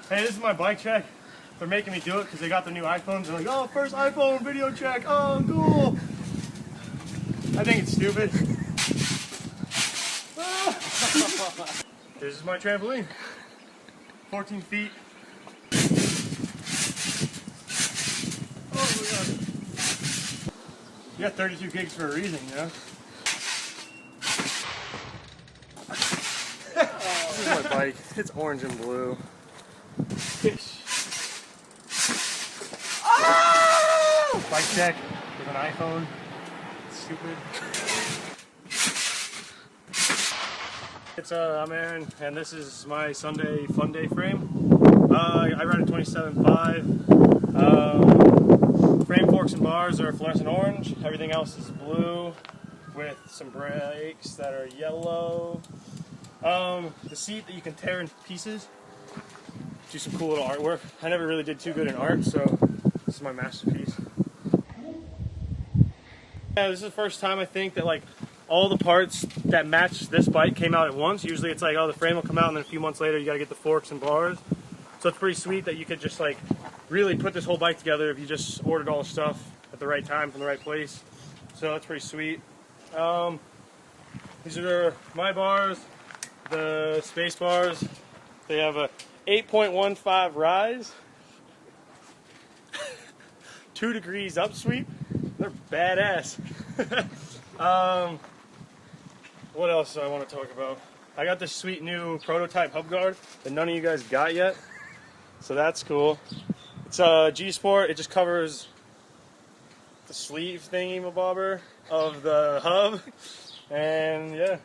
Hey, this is my bike check. They're making me do it because they got the new iPhones. They're like, oh, first iPhone video check. Oh, cool. I think it's stupid. This is my trampoline. 14 feet. Oh my god. You got 32 gigs for a reason, you know? This is my bike. It's orange and blue. Oh! Bike check with an iPhone. Stupid. It's I'm Aaron, and this is my Sunday Fun Day frame. I ride a 27.5. Frame forks and bars are fluorescent orange. Everything else is blue with some brakes that are yellow. The seat that you can tear in pieces. Do some cool little artwork. I never really did too good in art, so this is my masterpiece. Yeah, this is the first time I think that like all the parts that match this bike came out at once. Usually it's like, oh, the frame will come out and then a few months later you gotta get the forks and bars. So it's pretty sweet that you could just like really put this whole bike together if you just ordered all the stuff at the right time from the right place. So that's pretty sweet. These are my bars, the space bars. They have a 8.15 rise, 2 degrees upsweep. They're badass. What else do I want to talk about? I got this sweet new prototype hub guard that none of you guys got yet, so that's cool. It's a G-Sport. It just covers the sleeve thingy-mabobber of the hub, and yeah.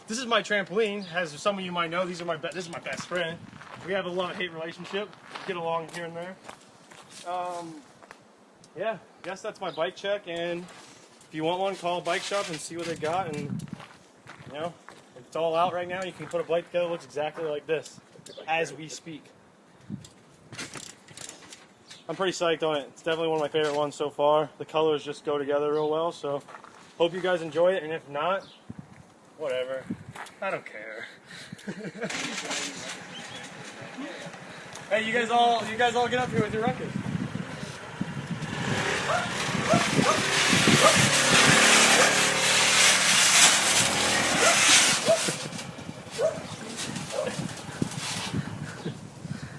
This is my trampoline. As some of you might know, this is my best friend. We have a love-hate relationship. Get along here and there. Yeah, guess that's my bike check. And if you want one, call a bike shop and see what they got. And you know, it's all out right now. You can put a bike together. It looks exactly like this as we speak. I'm pretty psyched on it. It's definitely one of my favorite ones so far. The colors just go together real well. So hope you guys enjoy it. And if not, whatever. I don't care. Hey, you guys all get up here with your ruckus.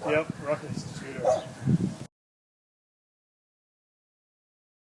Yep, ruckus shooter.